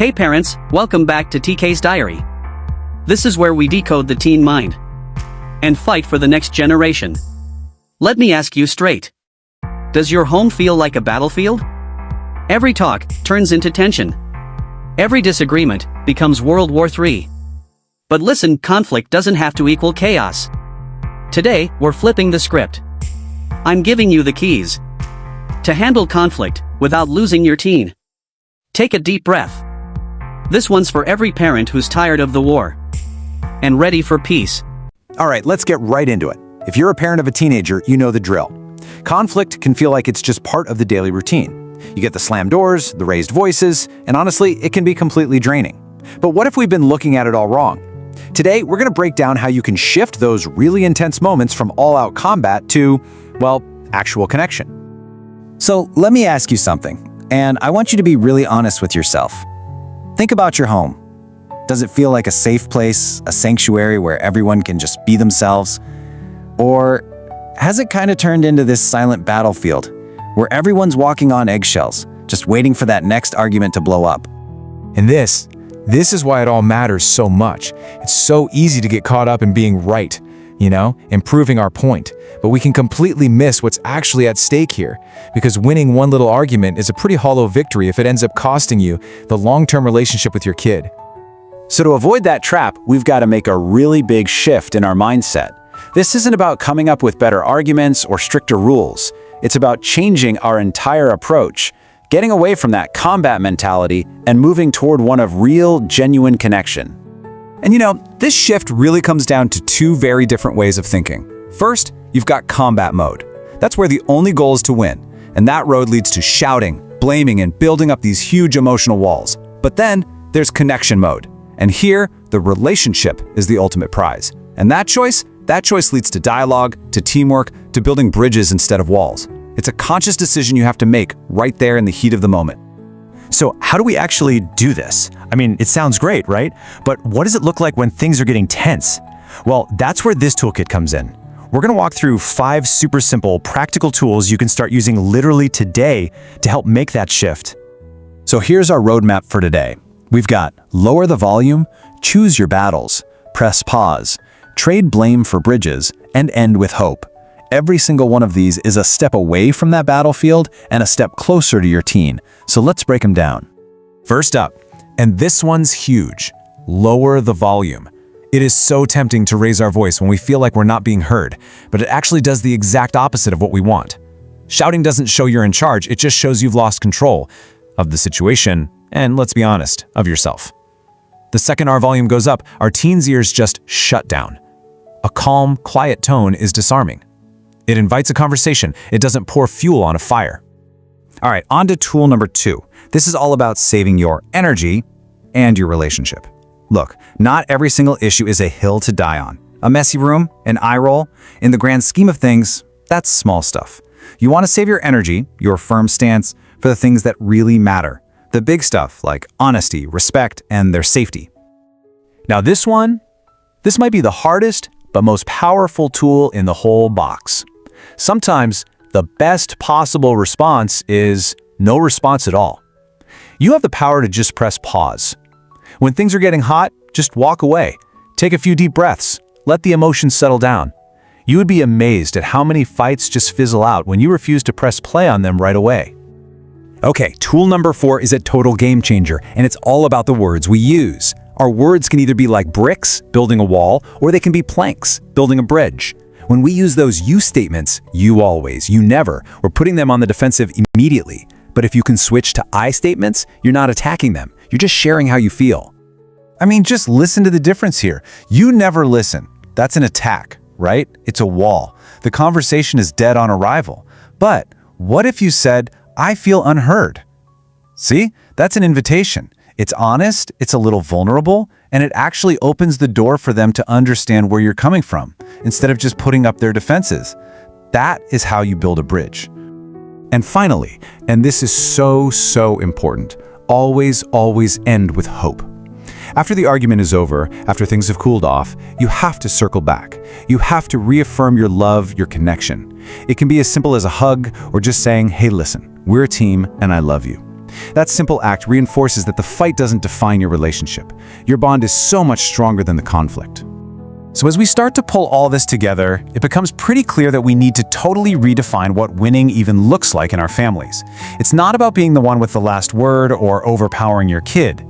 Hey parents, welcome back to TK's Diary. This is where we decode the teen mind and fight for the next generation. Let me ask you straight. Does your home feel like a battlefield? Every talk turns into tension. Every disagreement becomes World War III. But listen, conflict doesn't have to equal chaos. Today, we're flipping the script. I'm giving you the keys to handle conflict without losing your teen. Take a deep breath. This one's for every parent who's tired of the war and ready for peace. All right, let's get right into it. If you're a parent of a teenager, you know the drill. Conflict can feel like it's just part of the daily routine. You get the slammed doors, the raised voices, and honestly, it can be completely draining. But what if we've been looking at it all wrong? Today, we're going to break down how you can shift those really intense moments from all-out combat to, well, actual connection. So let me ask you something, and I want you to be really honest with yourself. Think about your home. Does it feel like a safe place, a sanctuary where everyone can just be themselves? Or has it kind of turned into this silent battlefield where everyone's walking on eggshells, just waiting for that next argument to blow up? And this is why it all matters so much. It's so easy to get caught up in being right, improving our point. But we can completely miss what's actually at stake here, because winning one little argument is a pretty hollow victory if it ends up costing you the long-term relationship with your kid. So to avoid that trap, we've got to make a really big shift in our mindset. This isn't about coming up with better arguments or stricter rules. It's about changing our entire approach, getting away from that combat mentality and moving toward one of real, genuine connection. And this shift really comes down to two very different ways of thinking. First, you've got combat mode. That's where the only goal is to win, and that road leads to shouting, blaming, and building up these huge emotional walls. But then there's connection mode, and here the relationship is the ultimate prize. And that choice leads to dialogue, to teamwork, to building bridges instead of walls. It's a conscious decision you have to make right there in the heat of the moment. So how do we actually do this? I mean, it sounds great, right? But what does it look like when things are getting tense? Well, that's where this toolkit comes in. We're going to walk through 5 super simple, practical tools you can start using literally today to help make that shift. So here's our roadmap for today. We've got lower the volume, choose your battles, press pause, trade blame for bridges, and end with hope. Every single one of these is a step away from that battlefield and a step closer to your teen. So let's break them down. First up, and this one's huge, lower the volume. It is so tempting to raise our voice when we feel like we're not being heard, but it actually does the exact opposite of what we want. Shouting doesn't show you're in charge, it just shows you've lost control of the situation, and let's be honest, of yourself. The second our volume goes up, our teen's ears just shut down. A calm, quiet tone is disarming. It invites a conversation. It doesn't pour fuel on a fire. All right, on to tool number 2. This is all about saving your energy and your relationship. Look, not every single issue is a hill to die on. A messy room, an eye roll, in the grand scheme of things, that's small stuff. You want to save your energy, your firm stance, for the things that really matter. The big stuff like honesty, respect, and their safety. Now this might be the hardest but most powerful tool in the whole box. Sometimes the best possible response is no response at all. You have the power to just press pause. When things are getting hot, just walk away. Take a few deep breaths. Let the emotions settle down. You would be amazed at how many fights just fizzle out when you refuse to press play on them right away. Okay, tool number 4 is a total game changer, and it's all about the words we use. Our words can either be like bricks, building a wall, or they can be planks, building a bridge. When we use those you statements, you always, you never, we're putting them on the defensive immediately. But if you can switch to I statements, you're not attacking them. You're just sharing how you feel. I mean, just listen to the difference here. You never listen. That's an attack, right? It's a wall. The conversation is dead on arrival. But what if you said, I feel unheard? See, that's an invitation. It's honest, it's a little vulnerable, and it actually opens the door for them to understand where you're coming from, instead of just putting up their defenses. That is how you build a bridge. And finally, and this is so important, always end with hope. After the argument is over, after things have cooled off, you have to circle back. You have to reaffirm your love, your connection. It can be as simple as a hug or just saying, hey, listen, we're a team and I love you. That simple act reinforces that the fight doesn't define your relationship. Your bond is so much stronger than the conflict. So as we start to pull all this together, it becomes pretty clear that we need to totally redefine what winning even looks like in our families. It's not about being the one with the last word or overpowering your kid.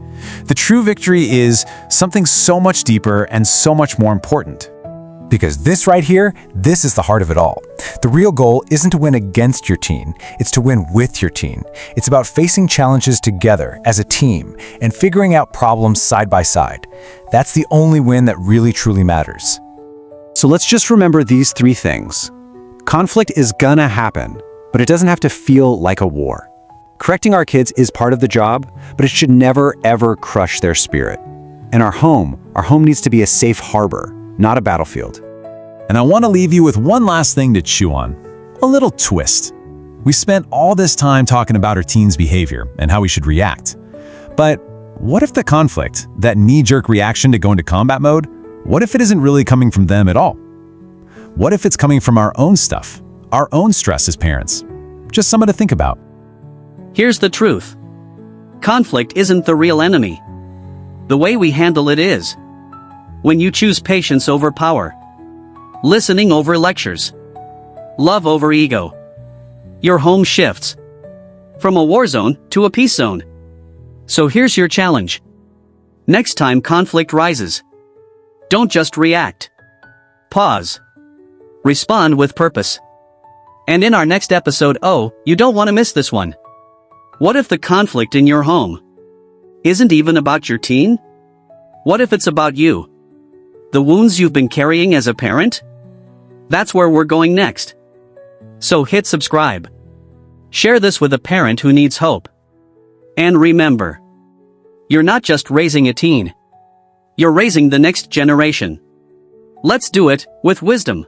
The true victory is something so much deeper and so much more important. Because this right here, this is the heart of it all. The real goal isn't to win against your teen, it's to win with your teen. It's about facing challenges together as a team and figuring out problems side by side. That's the only win that really truly matters. So let's just remember these three things. Conflict is gonna happen, but it doesn't have to feel like a war. Correcting our kids is part of the job, but it should never ever crush their spirit. And our home needs to be a safe harbor, not a battlefield. And I want to leave you with one last thing to chew on. A little twist. We spent all this time talking about our teens' behavior and how we should react. But what if the conflict, that knee-jerk reaction to go into combat mode, what if it isn't really coming from them at all? What if it's coming from our own stuff, our own stress as parents? Just something to think about. Here's the truth. Conflict isn't the real enemy. The way we handle it is. When you choose patience over power, listening over lectures, love over ego, your home shifts from a war zone to a peace zone. So here's your challenge. Next time conflict rises, don't just react. Pause. Respond with purpose. And in our next episode, you don't want to miss this one. What if the conflict in your home isn't even about your teen? What if it's about you? The wounds you've been carrying as a parent? That's where we're going next. So hit subscribe. Share this with a parent who needs hope. And remember, you're not just raising a teen. You're raising the next generation. Let's do it with wisdom.